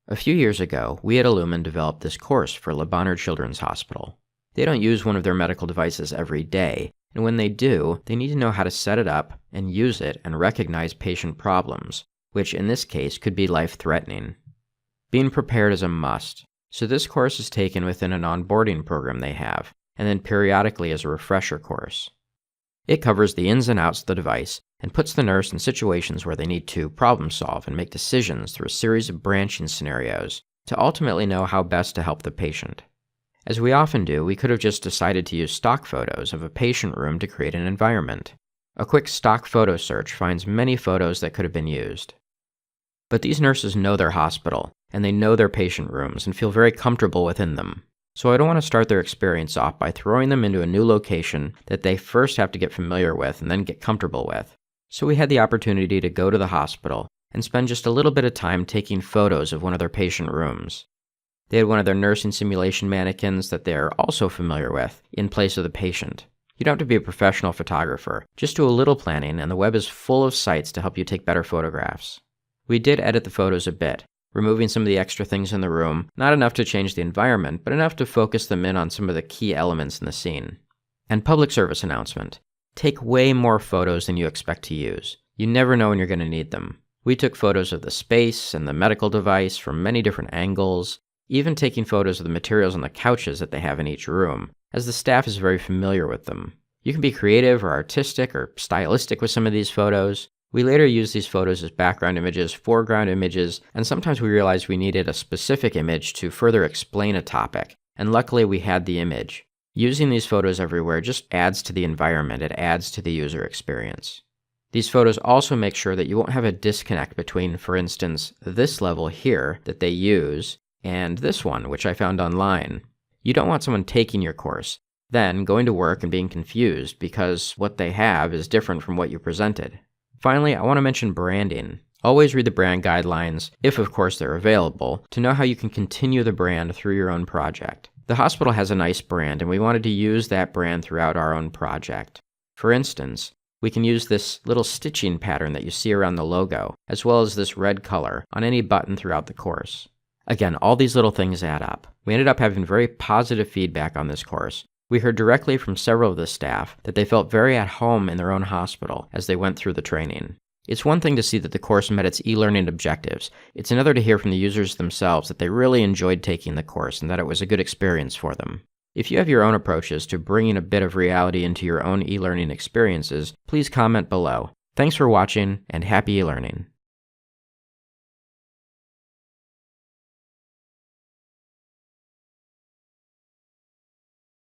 A few years ago, we at eLumen developed this course for Le Bonheur Children's Hospital. They don't use one of their medical devices every day, and when they do, they need to know how to set it up and use it and recognize patient problems, which in this case could be life-threatening. Being prepared is a must, so this course is taken within an onboarding program they have, and then periodically as a refresher course. It covers the ins and outs of the device and puts the nurse in situations where they need to problem solve and make decisions through a series of branching scenarios to ultimately know how best to help the patient. As we often do, we could have just decided to use stock photos of a patient room to create an environment. A quick stock photo search finds many photos that could have been used. But these nurses know their hospital, and they know their patient rooms and feel very comfortable within them. So I don't want to start their experience off by throwing them into a new location that they first have to get familiar with and then get comfortable with. So we had the opportunity to go to the hospital and spend just a little bit of time taking photos of one of their patient rooms. They had one of their nursing simulation mannequins that they are also familiar with in place of the patient. You don't have to be a professional photographer, just do a little planning and the web is full of sites to help you take better photographs. We did edit the photos a bit, removing some of the extra things in the room, not enough to change the environment, but enough to focus them in on some of the key elements in the scene. And public service announcement. Take way more photos than you expect to use. You never know when you're going to need them. We took photos of the space and the medical device from many different angles, even taking photos of the materials on the couches that they have in each room, as the staff is very familiar with them. You can be creative or artistic or stylistic with some of these photos. We later used these photos as background images, foreground images, and sometimes we realized we needed a specific image to further explain a topic, and luckily we had the image. Using these photos everywhere just adds to the environment, it adds to the user experience. These photos also make sure that you won't have a disconnect between, for instance, this level here that they use, and this one, which I found online. You don't want someone taking your course, then going to work and being confused because what they have is different from what you presented. Finally, I want to mention branding. Always read the brand guidelines, if of course they're available, to know how you can continue the brand through your own project. The hospital has a nice brand, and we wanted to use that brand throughout our own project. For instance, we can use this little stitching pattern that you see around the logo, as well as this red color, on any button throughout the course. Again, all these little things add up. We ended up having very positive feedback on this course. We heard directly from several of the staff that they felt very at home in their own hospital as they went through the training. It's one thing to see that the course met its e-learning objectives. It's another to hear from the users themselves that they really enjoyed taking the course and that it was a good experience for them. If you have your own approaches to bringing a bit of reality into your own e-learning experiences, please comment below. Thanks for watching and happy e-learning.